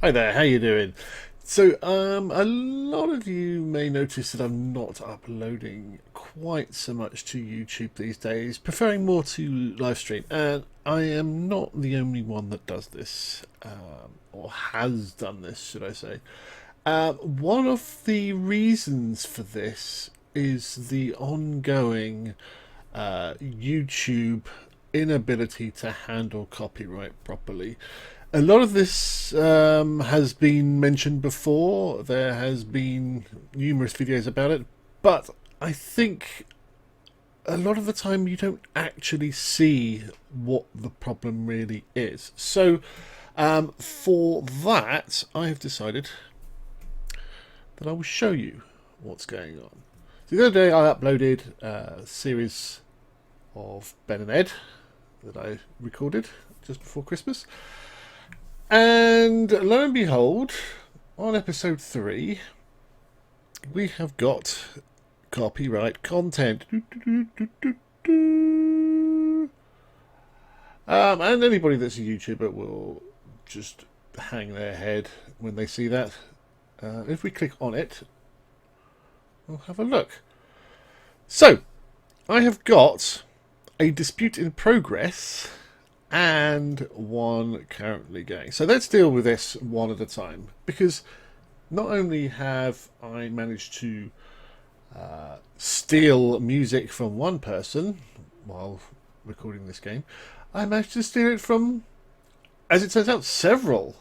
Hi there, how you doing? So, a lot of you may notice that I'm not uploading quite so much to YouTube these days, preferring more to live stream, and I am not the only one that does this, or has done this, should I say. One of the reasons for this is the ongoing YouTube inability to handle copyright properly. A lot of this has been mentioned before. There has been numerous videos about it, but I think a lot of the time you don't actually see what the problem really is. So for that, I have decided that I will show you what's going on. So the other day I uploaded a series of Ben and Ed that I recorded just before Christmas. And lo and behold, on episode 3, we have got copyright content. And anybody that's a YouTuber will just hang their head when they see that. If we click on it, we'll have a look. So, I have got a dispute in progress and one currently going. So let's deal with this one at a time, because not only have I managed to steal music from one person while recording this game, I managed to steal it from, as it turns out, several,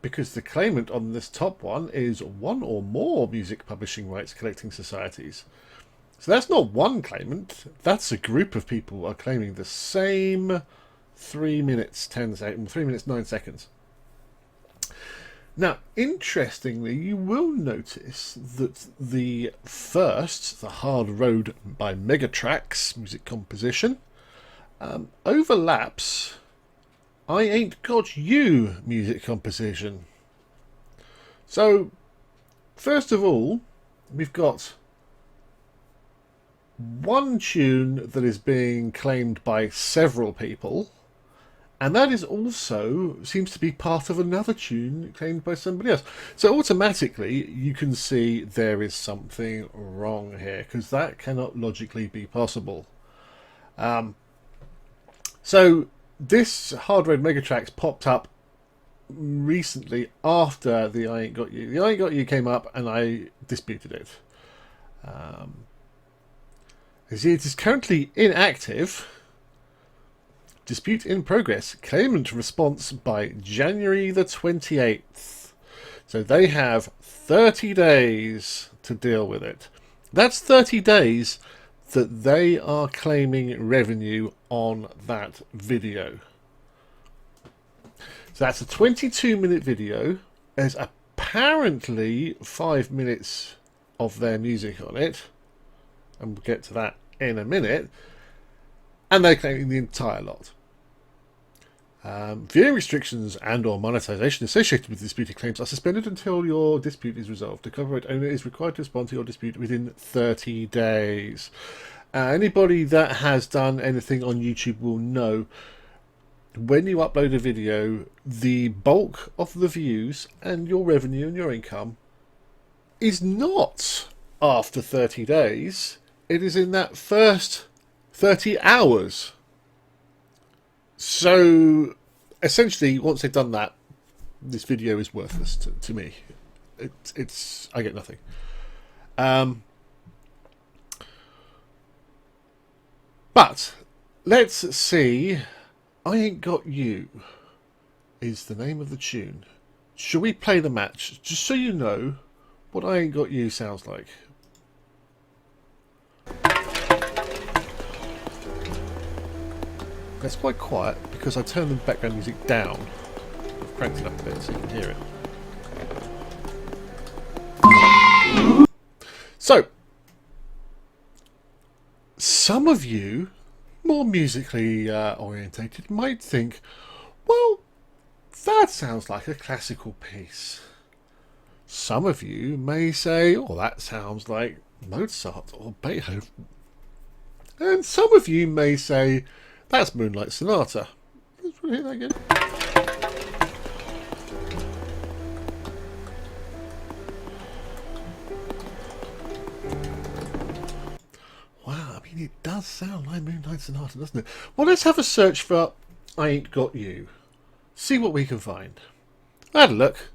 because the claimant on this top one is one or more music publishing rights collecting societies. So that's not one claimant, that's a group of people who are claiming the same 3 minutes 10 seconds, 3 minutes 9 seconds. Now, interestingly, you will notice that the first, The Hard Road by Megatrax music composition, overlaps I Ain't Got You music composition. So, first of all, we've got one tune that is being claimed by several people, and that is also seems to be part of another tune claimed by somebody else. So automatically you can see there is something wrong here, because that cannot logically be possible. So this Hard Road Megatrax popped up recently after the I Ain't Got You. The I Ain't Got You came up and I disputed it. You see, it is currently inactive. Dispute in progress. Claimant response by January the 28th. So they have 30 days to deal with it. That's 30 days that they are claiming revenue on that video. So that's a 22-minute video. There's apparently 5 minutes of their music on it, and we'll get to that in a minute. And they're claiming the entire lot. Viewing restrictions and or monetization associated with disputed claims are suspended until your dispute is resolved. The copyright owner is required to respond to your dispute within 30 days. Anybody that has done anything on YouTube will know when you upload a video, the bulk of the views and your revenue and your income is not after 30 days. It is in that first 30 hours. So essentially, once they've done that, this video is worthless to me. It's I get nothing. But let's see. I Ain't Got You is the name of the tune. Shall we play the match, just so you know what I Ain't Got You sounds like? It's quite quiet because I turned the background music down. I've cranked it up a bit so you can hear it. So, some of you, more musically orientated, might think, well, that sounds like a classical piece. Some of you may say, oh, that sounds like Mozart or Beethoven. And some of you may say, that's Moonlight Sonata. Let's hear that again. does sound like Moonlight Sonata, doesn't it? Well, let's have a search for I Ain't Got You. See what we can find. I had a look.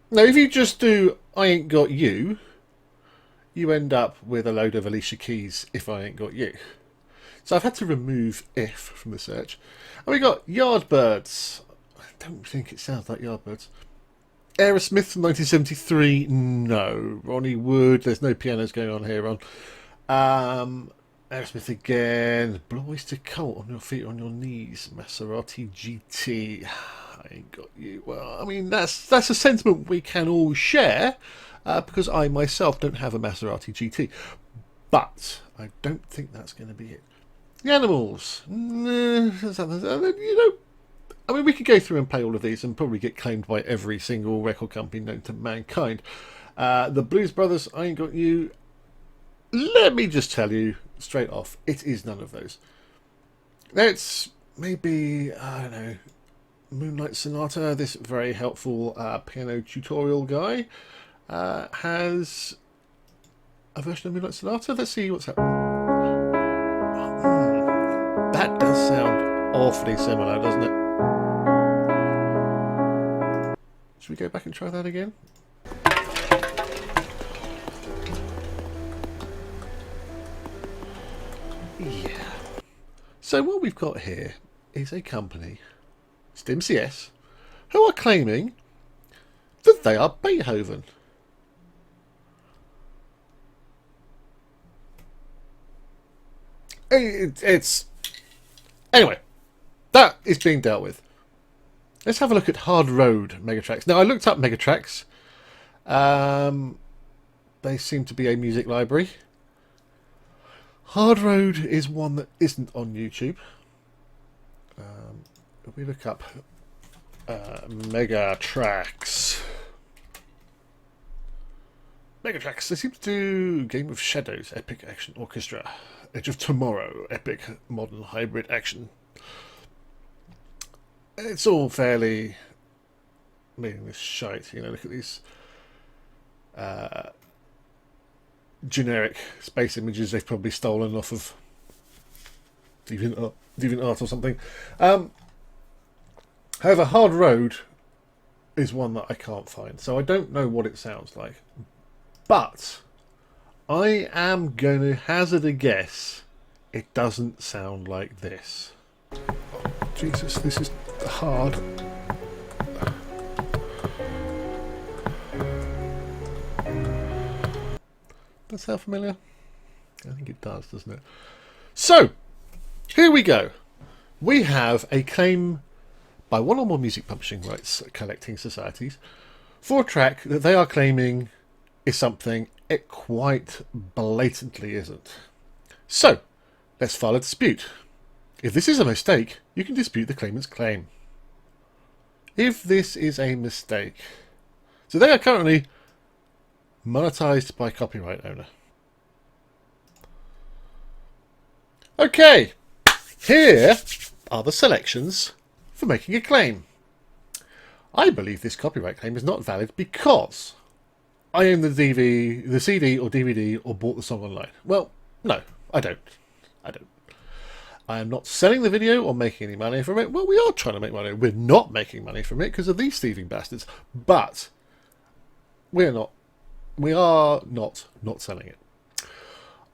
Now, if you just do I Ain't Got You, you end up with a load of Alicia Keys, If I Ain't Got You. So I've had to remove if from the search. And we got Yardbirds. I don't think it sounds like Yardbirds. Aerosmith from 1973. No. Ronnie Wood. There's no pianos going on here, Ron. Aerosmith again. Blue Oyster Cult, On Your Feet, On Your Knees. Maserati GT. I Ain't Got You. Well, I mean, that's a sentiment we can all share, because I myself don't have a Maserati GT. But I don't think that's going to be it. The Animals. You know, I mean, we could go through and play all of these and probably get claimed by every single record company known to mankind. The Blues Brothers, I Ain't Got You. Let me just tell you straight off, it is none of those. Let's maybe, I don't know, Moonlight Sonata. This very helpful piano tutorial guy has a version of Moonlight Sonata. Let's see what's happening. That does sound awfully similar, doesn't it? Should we go back and try that again? Yeah. So what we've got here is a company, StimCS, who are claiming that they are Beethoven. It's... Anyway, that is being dealt with. Let's have a look at Hard Road Megatracks. Now, I looked up Megatracks. They seem to be a music library. Hard Road is one that isn't on YouTube. If we look up Megatracks. Megatracks, they seem to do Game of Shadows, Epic Action Orchestra. Edge of Tomorrow, Epic Modern Hybrid Action. It's all fairly meaningless shite, you know. Look at these generic space images they've probably stolen off of DeviantArt or something. However, Hard Road is one that I can't find, so I don't know what it sounds like. But I am going to hazard a guess it doesn't sound like this. Oh, Jesus, this is hard. Does that sound familiar? I think it does, doesn't it? So, here we go. We have a claim by one or more music publishing rights collecting societies for a track that they are claiming is something it quite blatantly isn't. So, let's file a dispute. If this is a mistake, you can dispute the claimant's claim. If this is a mistake... So they are currently monetized by copyright owner. Okay, here are the selections for making a claim. I believe this copyright claim is not valid because I own the CD or DVD or bought the song online. Well, no, I don't. I am not selling the video or making any money from it. Well, we are trying to make money. We're not making money from it because of these thieving bastards. But we are not selling it.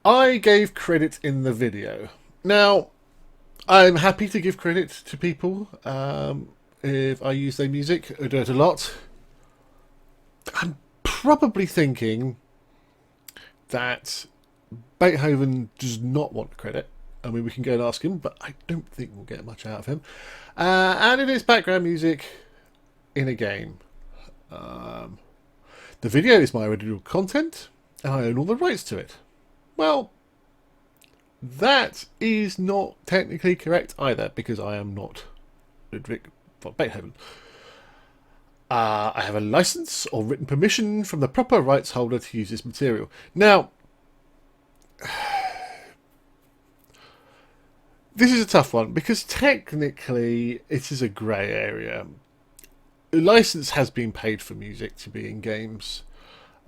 I gave credit in the video. Now, I'm happy to give credit to people if I use their music. I do it a lot. I'm probably thinking that Beethoven does not want credit. I mean, we can go and ask him, but I don't think we'll get much out of him. And it is background music in a game. The video is my original content, and I own all the rights to it. Well, that is not technically correct either, because I am not Ludwig von Beethoven. I have a license or written permission from the proper rights holder to use this material. Now, this is a tough one because technically it is a grey area. A license has been paid for music to be in games.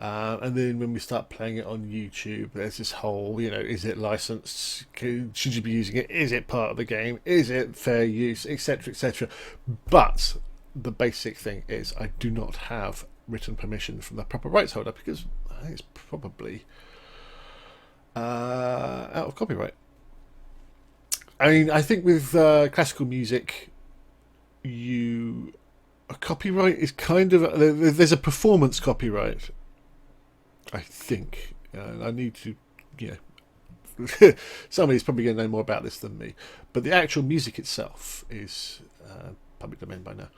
And then when we start playing it on YouTube, there's this whole, is it licensed? Should you be using it? Is it part of the game? Is it fair use? Etc. etc. But the basic thing is I do not have written permission from the proper rights holder because I think it's probably out of copyright. I mean, I think with classical music, a copyright is kind of there's a performance copyright. I think I need to, somebody's probably going to know more about this than me. But the actual music itself is public domain by now.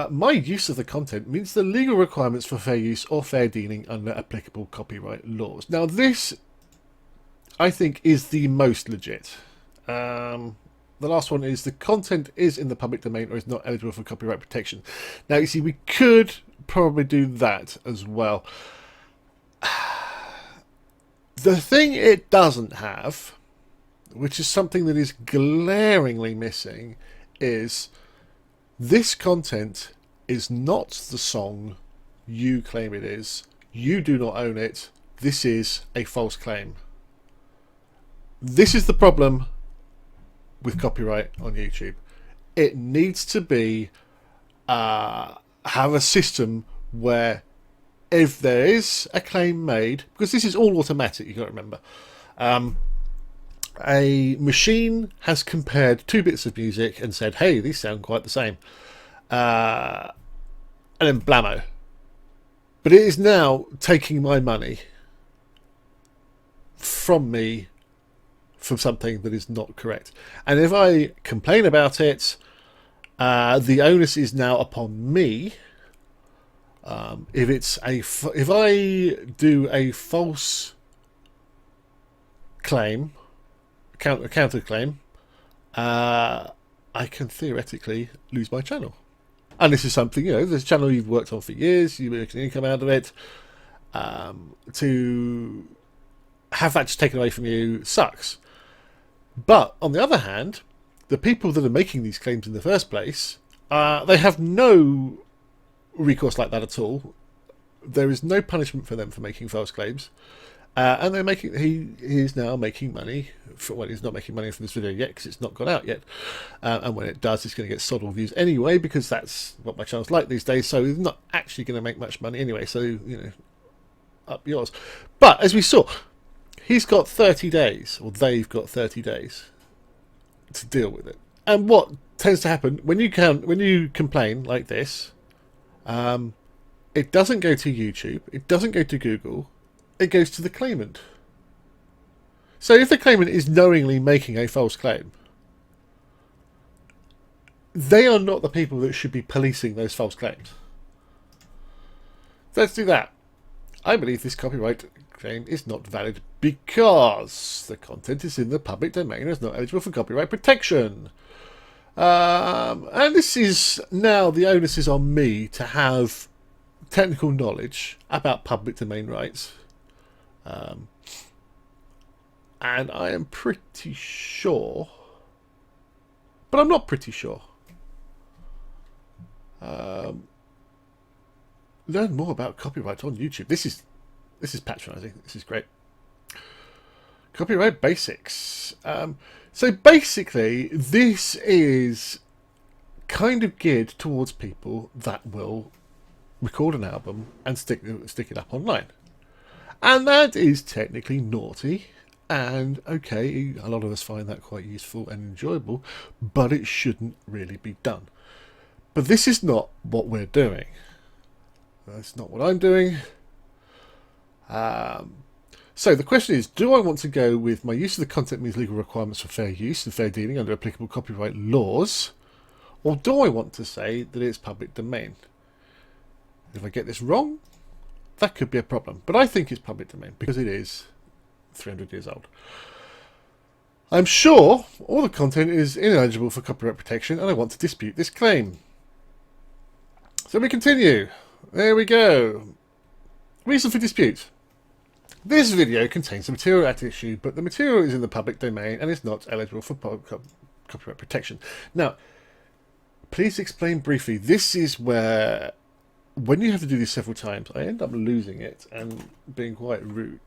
My use of the content meets the legal requirements for fair use or fair dealing under applicable copyright laws. Now, this, I think, is the most legit. The last one is the content is in the public domain or is not eligible for copyright protection. Now, you see, we could probably do that as well. The thing it doesn't have, which is something that is glaringly missing, is this content is not the song you claim it is. You do not own it. This is a false claim. This is the problem with copyright on YouTube. It needs to be have a system where if there is a claim made, because this is all automatic, you've got to remember, a machine has compared two bits of music and said, hey, these sound quite the same. And then blammo. But it is now taking my money from me for something that is not correct. And if I complain about it, the onus is now upon me. If I do a false claim, counter claim, I can theoretically lose my channel. And this is something, there's a channel you've worked on for years, you make an income out of it. To have that just taken away from you sucks. But on the other hand, the people that are making these claims in the first place, they have no recourse like that at all. There is no punishment for them for making false claims, and they're making. He is now making money. He's not making money from this video yet because it's not got out yet. And when it does, it's going to get sod all views anyway because that's what my channel's like these days. So he's not actually going to make much money anyway. So up yours. But as we saw, he's got 30 days, or they've got 30 days to deal with it. And what tends to happen when you complain like this. It doesn't go to YouTube, it doesn't go to Google, it goes to the claimant. So if the claimant is knowingly making a false claim, they are not the people that should be policing those false claims. Let's do that. I believe this copyright claim is not valid because the content is in the public domain and is not eligible for copyright protection. And this is now the onus is on me to have technical knowledge about public domain rights. And I am pretty sure, but I'm not pretty sure. Learn more about copyright on YouTube. This is patronising. This is great. Copyright basics. So basically, this is kind of geared towards people that will record an album and stick it up online. And that is technically naughty. And okay, a lot of us find that quite useful and enjoyable, but it shouldn't really be done. But this is not what we're doing. That's not what I'm doing. So the question is, do I want to go with my use of the content meets legal requirements for fair use and fair dealing under applicable copyright laws, or do I want to say that it's public domain? If I get this wrong, that could be a problem. But I think it's public domain because it is 300 years old. I'm sure all the content is ineligible for copyright protection and I want to dispute this claim. So we continue. There we go. Reason for dispute. This video contains the material at issue, but the material is in the public domain and is not eligible for copyright protection. Now, please explain briefly. This is where when you have to do this several times, I end up losing it and being quite rude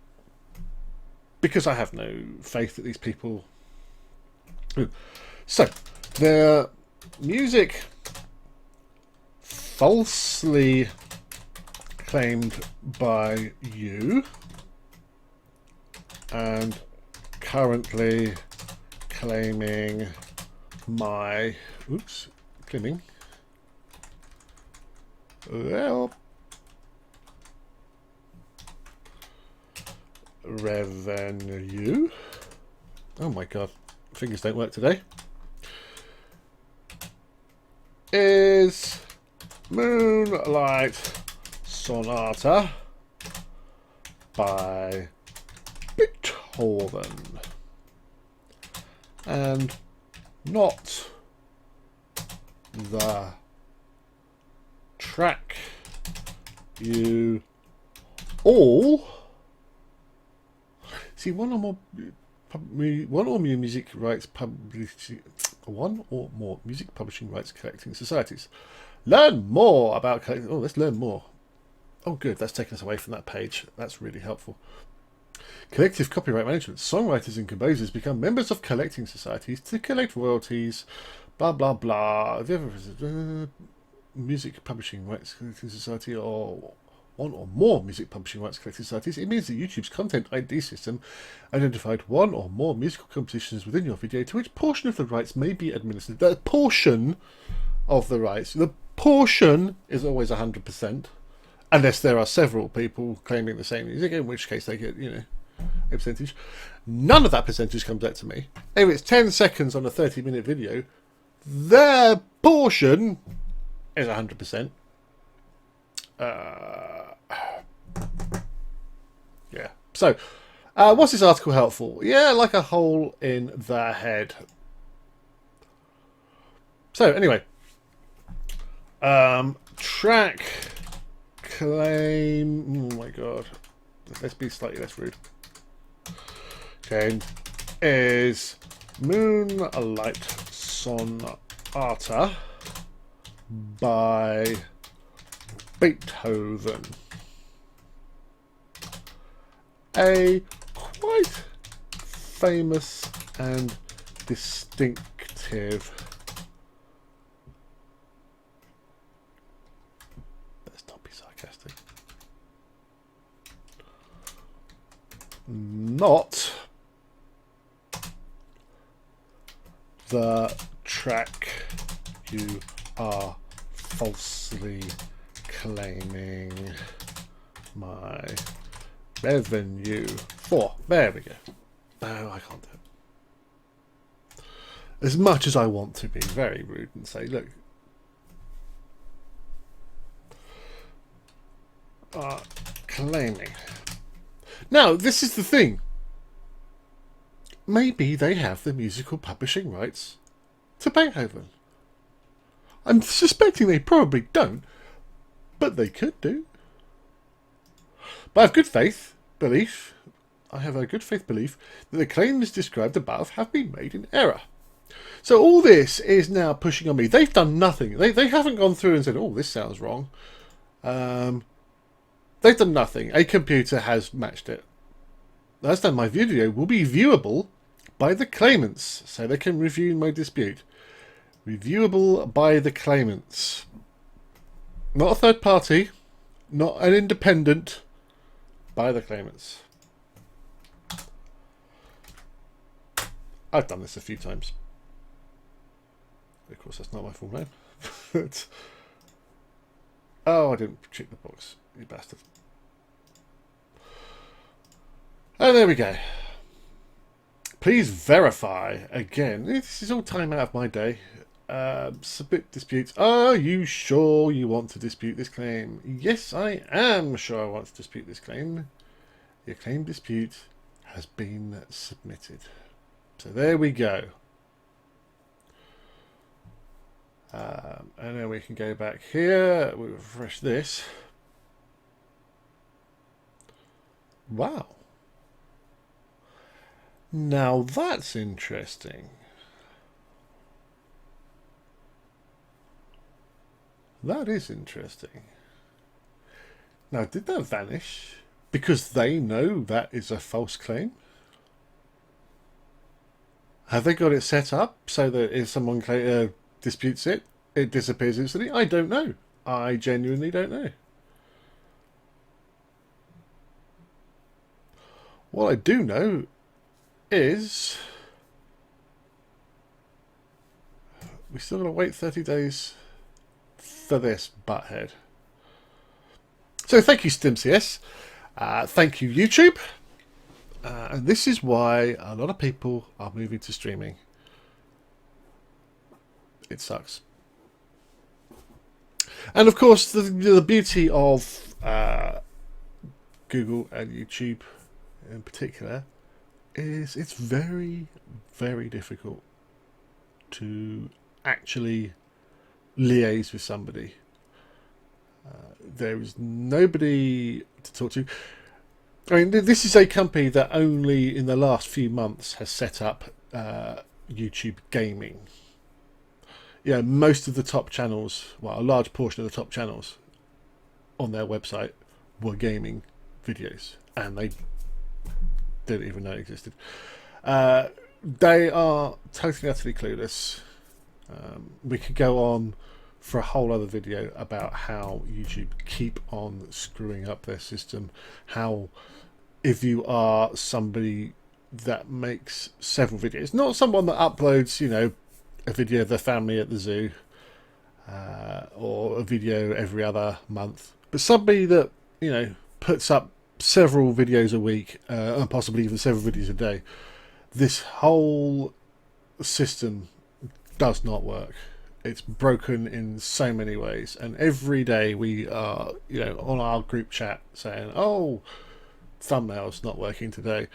because I have no faith that these people. So, their music falsely claimed by you and currently claiming my claiming revenue. Oh my god, fingers don't work today. Is Moonlight Sonata by Beethoven and not the track you all see. One or more music rights publishing, one or more music publishing rights collecting societies. Learn more about collecting. Oh, let's learn more. Oh, good. That's taken us away from that page. That's really helpful. Collective copyright management. Songwriters and composers become members of collecting societies to collect royalties. Blah blah blah. Music publishing rights collecting society or one or more music publishing rights collecting societies. It means that YouTube's content ID system identified one or more musical compositions within your video to which portion of the rights may be administered. The portion of the rights. The portion is always 100%, unless there are several people claiming the same music, in which case they get, a percentage. None of that percentage comes out to me. If it's 10 seconds on a 30-minute video, their portion is 100%. Yeah. So, what's this article helpful? Yeah, like a hole in the head. So, anyway. Track claim. Oh my god. Let's be slightly less rude. Okay. Is Moonlight Sonata by Beethoven a quite famous and distinctive. Let's not be sarcastic. Not the track you are falsely claiming my revenue for. There we go. No, I can't do it. As much as I want to be very rude and say, look, claiming. Now, this is the thing. Maybe they have the musical publishing rights to Beethoven. I'm suspecting they probably don't, but they could do. But I have good faith belief. I have a good faith belief that the claims described above have been made in error. So all this is now pushing on me. They've done nothing. They haven't gone through and said, "Oh, this sounds wrong." They've done nothing. A computer has matched it. Last time my video will be viewable by the claimants, so they can review my dispute. Reviewable by the claimants. Not a third party, not an independent, by the claimants. I've done this a few times. Of course, that's not my full name. But, oh, I didn't check the box, you bastard. And there we go. Please verify again. This is all time out of my day. Submit disputes. Are you sure you want to dispute this claim? Yes, I am sure I want to dispute this claim. Your claim dispute has been submitted. So there we go. And then we can go back here. We'll refresh this. Wow. Now that's interesting. That is interesting. Now, did that vanish because they know that is a false claim? Have they got it set up so that if someone disputes it, it disappears instantly? I don't know. I genuinely don't know. What I do know is we still got to wait 30 days for this butthead. So thank you, StimCS. Thank you, YouTube. And this is why a lot of people are moving to streaming. It sucks. And of course, the beauty of Google and YouTube in particular is it's very, very difficult to actually liaise with somebody. There is nobody to talk to. I mean, this is a company that only in the last few months has set up YouTube gaming. Yeah, most of the top channels, well, a large portion of the top channels on their website were gaming videos, and they didn't even know it existed. They are totally, utterly clueless. We could go on for a whole other video about how YouTube keep on screwing up their system. How if you are somebody that makes several videos, not someone that uploads, you know, a video of their family at the zoo or a video every other month, but somebody that, you know, puts up several videos a week and possibly even several videos a day, this whole system does not work. It's broken in so many ways, and every day we are, you know, on our group chat saying, oh, thumbnails not working today,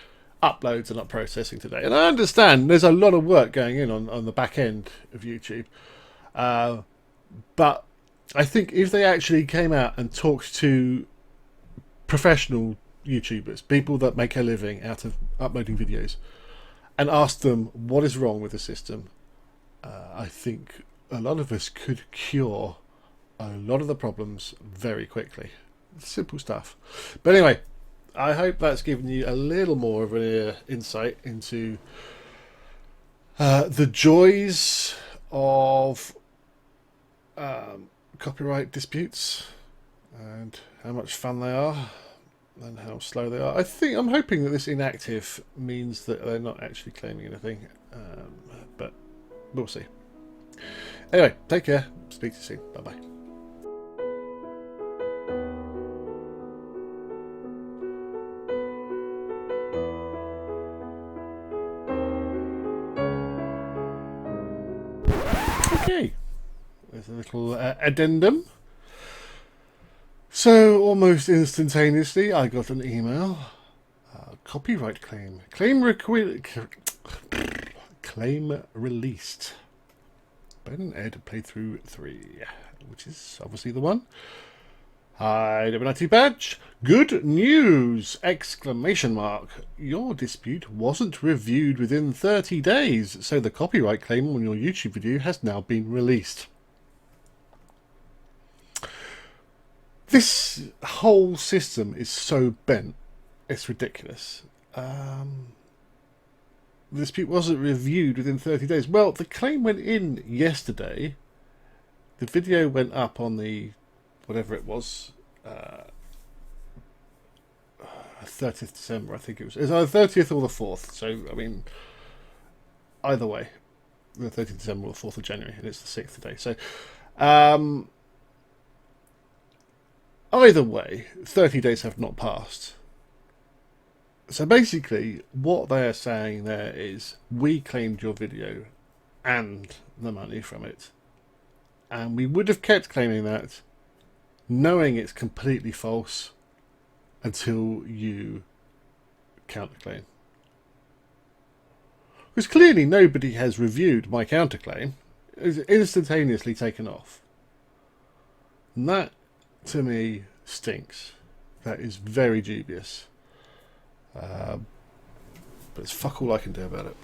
uploads are not processing today. And I understand there's a lot of work going in on the back end of YouTube, but I think if they actually came out and talked to professional YouTubers, people that make a living out of uploading videos, and asked them what is wrong with the system, I think a lot of us could cure a lot of the problems very quickly. Simple stuff. But anyway, I hope that's given you a little more of an insight into the joys of copyright disputes and how much fun they are and how slow they are. I'm hoping that this inactive means that they're not actually claiming anything, but we'll see. Anyway, take care. Speak to you soon. Bye bye. Okay, there's a little addendum. So, almost instantaneously, I got an email. Copyright claim. Claim released. Ben Ed Playthrough 3, which is obviously the one. Hi, W90 Badge. Good news! Exclamation mark. Your dispute wasn't reviewed within 30 days, so the copyright claim on your YouTube video has now been released. This whole system is so bent, it's ridiculous. The dispute wasn't reviewed within 30 days. Well, the claim went in yesterday. The video went up on the, whatever it was, 30th December, I think it was. It's either 30th or the 4th. So, I mean, either way, the 30th December or the 4th of January, and it's the 6th today. So, either way, 30 days have not passed. So basically, what they are saying there is, we claimed your video and the money from it. And we would have kept claiming that, knowing it's completely false, until you counterclaim. Because clearly nobody has reviewed my counterclaim. It's instantaneously taken off. And that, to me, stinks. That is very dubious. But it's fuck all I can do about it.